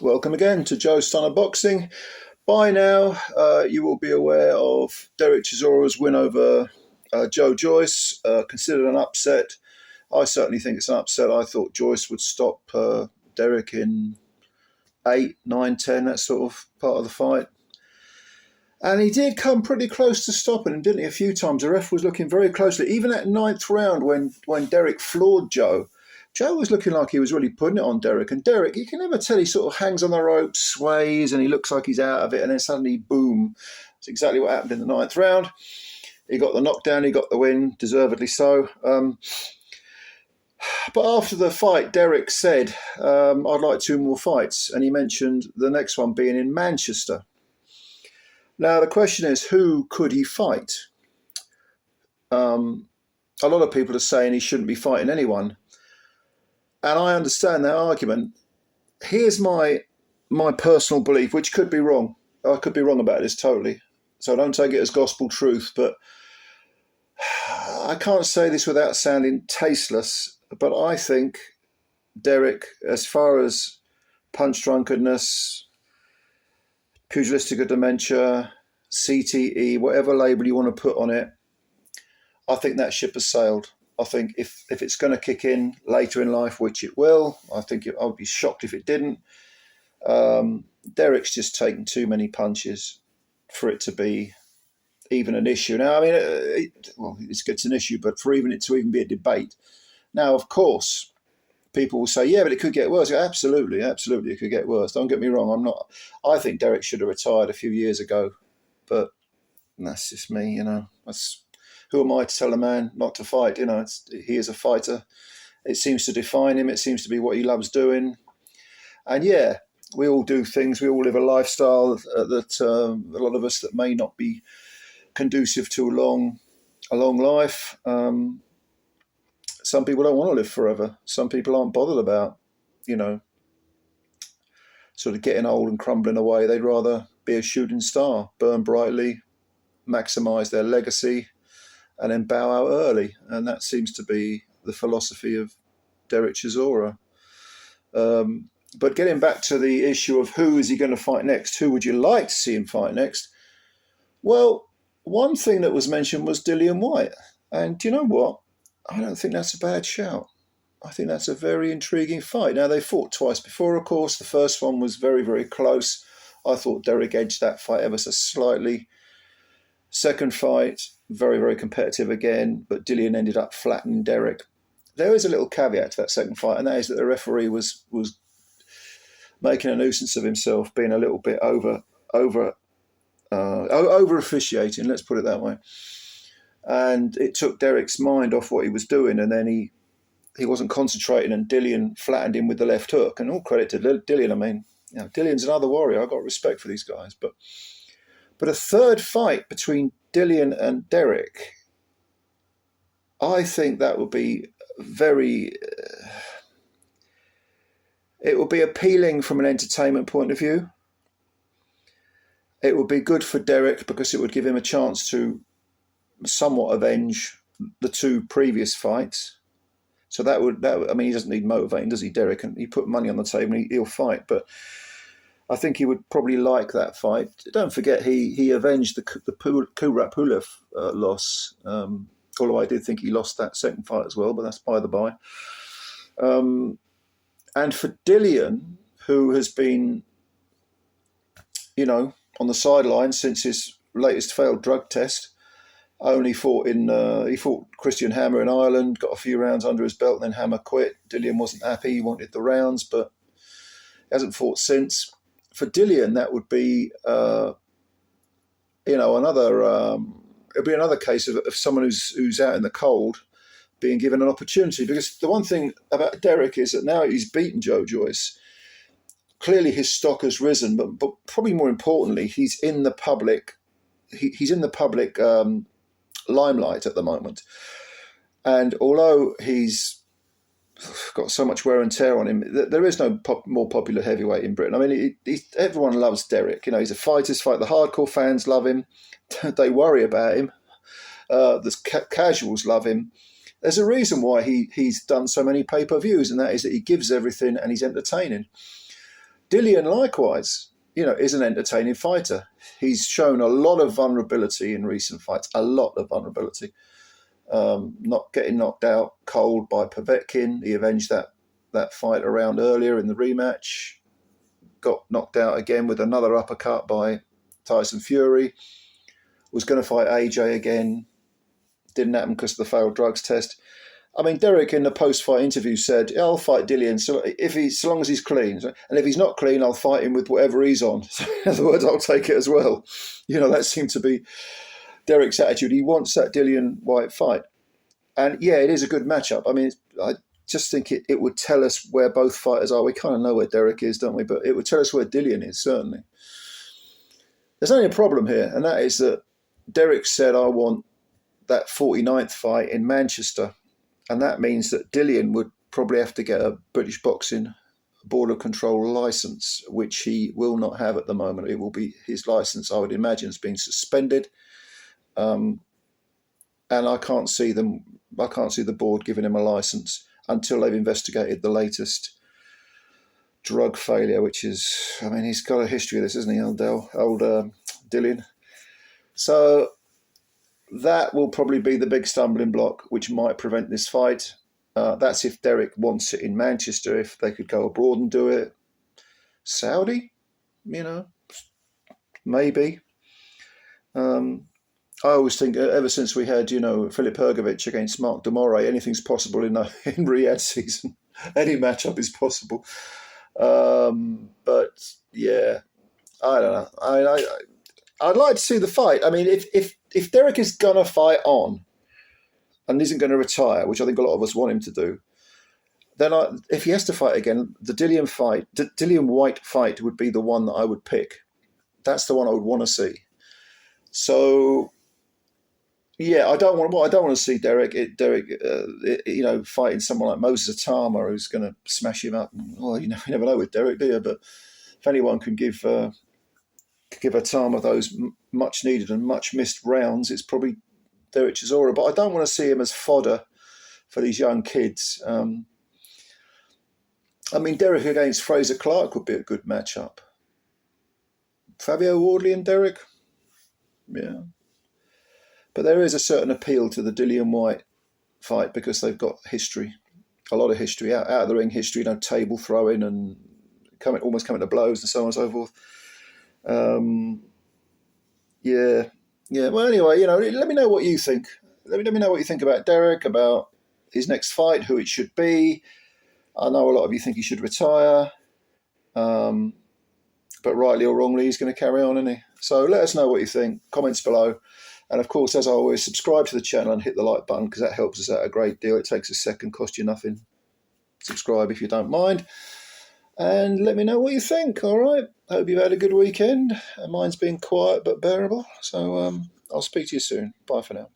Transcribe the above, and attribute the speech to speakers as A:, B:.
A: Welcome again to Joe's Son of Boxing. By now, you will be aware of Derek Chisora's win over Joe Joyce, considered an upset. I certainly think it's an upset. I thought Joyce would stop Derek in 8, 9, 10, that sort of part of the fight. And he did come pretty close to stopping him, didn't he? A few times. The ref was looking very closely. Even at ninth round when Derek floored Joe, Joe was looking like he was really putting it on Derek. And Derek, you can never tell, he sort of hangs on the rope, sways, and he looks like he's out of it. And then suddenly, boom. That's exactly what happened in the ninth round. He got the knockdown, he got the win, deservedly so. But after the fight, Derek said, I'd like 2 more fights. And he mentioned the next one being in Manchester. Now, the question is, who could he fight? A lot of people are saying he shouldn't be fighting anyone. And I understand that argument. Here's my personal belief, which could be wrong. I could be wrong about this totally. So don't take it as gospel truth. But I can't say this without sounding tasteless. But I think Derek, as far as punch drunkenness, pugilistic dementia, CTE, whatever label you want to put on it, I think that ship has sailed. I think if it's going to kick in later in life, which it will, I would be shocked if it didn't. Derek's just taken too many punches for it to be even an issue. Now, I mean, it's an issue, but for it to even be a debate. Now, of course, people will say, yeah, but it could get worse. Absolutely, it could get worse. Don't get me wrong. I think Derek should have retired a few years ago, but that's just me, who am I to tell a man not to fight? He is a fighter. It seems to define him. It seems to be what he loves doing. And yeah, we all do things. We all live a lifestyle that a lot of us that may not be conducive to a long life. Some people don't want to live forever. Some people aren't bothered about, sort of getting old and crumbling away. They'd rather be a shooting star, burn brightly, maximize their legacy, and then bow out early. And that seems to be the philosophy of Derek Chisora. But getting back to the issue of who is he going to fight next, who would you like to see him fight next? Well, one thing that was mentioned was DILLIAN WHYTE. And do you know what? I don't think that's a bad shout. I think that's a very intriguing fight. Now, they fought twice before, of course. The first one was very, very close. I thought Derek edged that fight ever so slightly. Second fight, very, very competitive again, but DILLIAN ended up flattening Derek. There is a little caveat to that second fight, and that is that the referee was making a nuisance of himself, being a little bit over officiating, let's put it that way. And it took Derek's mind off what he was doing, and then he wasn't concentrating, and DILLIAN flattened him with the left hook. And all credit to DILLIAN. I mean, DILLIAN's another warrior. I've got respect for these guys. But a third fight between DILLIAN and Derek, I think that would be it would be appealing from an entertainment point of view. It would be good for Derek because it would give him a chance to somewhat avenge the 2 previous fights. So that would I mean, he doesn't need motivating, does he, Derek? And he put money on the table and he'll fight. But I think he would probably like that fight. Don't forget, he avenged the Kubrat Pulev loss. Although I did think he lost that second fight as well, but that's by the by. And for DILLIAN, who has been, on the sidelines since his latest failed drug test, only fought he fought Christian Hammer in Ireland, got a few rounds under his belt, and then Hammer quit. DILLIAN wasn't happy. He wanted the rounds, but he hasn't fought since. For DILLIAN, that would be, it'd be another case of someone who's out in the cold being given an opportunity. Because the one thing about Derek is that now he's beaten Joe Joyce. Clearly, his stock has risen, but probably more importantly, he's in the public. He's in the public limelight at the moment. And although he's got so much wear and tear on him, there is no more popular heavyweight in Britain. I mean, everyone loves Derek. He's a fighter's fight. The hardcore fans love him. They worry about him. The casuals love him. There's a reason why he's done so many pay-per-views, and that is that he gives everything and he's entertaining. Dillian, likewise, is an entertaining fighter. He's shown a lot of vulnerability in recent fights, a lot of vulnerability. Not getting knocked out cold by Povetkin. He avenged that fight around earlier in the rematch. Got knocked out again with another uppercut by Tyson Fury. Was going to fight AJ again. Didn't happen because of the failed drugs test. I mean, Derek in the post-fight interview said, yeah, I'll fight Dillian so long as he's clean. And if he's not clean, I'll fight him with whatever he's on. So in other words, I'll take it as well. That seemed to be Derek's attitude. He wants that Dillian White fight. And yeah, it is a good matchup. I mean, I just think it would tell us where both fighters are. We kind of know where Derek is, don't we? But it would tell us where Dillian is, certainly. There's only a problem here, and that is that Derek said, I want that 49th fight in Manchester. And that means that Dillian would probably have to get a British Boxing Board of Control license, which he will not have at the moment. It will be his license, I would imagine, has been suspended. And I can't see the board giving him a license until they've investigated the latest drug failure, which is, I mean, he's got a history of this, isn't he, old Dillian? So that will probably be the big stumbling block, which might prevent this fight. That's if Derek wants it in Manchester. If they could go abroad and do it, Saudi, maybe. I always think, ever since we had, Filip Hrgovic against Mark Demore, anything's possible in Riyadh season. Any matchup is possible. But yeah, I don't know. I'd like to see the fight. I mean, if Derek is gonna fight on and isn't going to retire, which I think a lot of us want him to do, then if he has to fight again, the Dillian White fight would be the one that I would pick. That's the one I would want to see. So yeah, I don't want to see Derek, fighting someone like Moses Atama who's going to smash him up. Well, you never know with Derek, do you? But if anyone can give Atama those much needed and much missed rounds, it's probably Derek Chisora. But I don't want to see him as fodder for these young kids. I mean, Derek against Fraser Clark would be a good matchup. Fabio Wardley and Derek, yeah. But there is a certain appeal to the Dillian White fight because they've got history, a lot of history, out of the ring history, table throwing and almost coming to blows and so on and so forth. Yeah. Well, anyway, let me know what you think. Let me know what you think about Derek, about his next fight, who it should be. I know a lot of you think he should retire, but rightly or wrongly, he's going to carry on, isn't he? So let us know what you think. Comments below. And of course, as always, subscribe to the channel and hit the like button because that helps us out a great deal. It takes a second, costs you nothing. Subscribe if you don't mind. And let me know what you think, all right? Hope you've had a good weekend. Mine's been quiet but bearable. So I'll speak to you soon. Bye for now.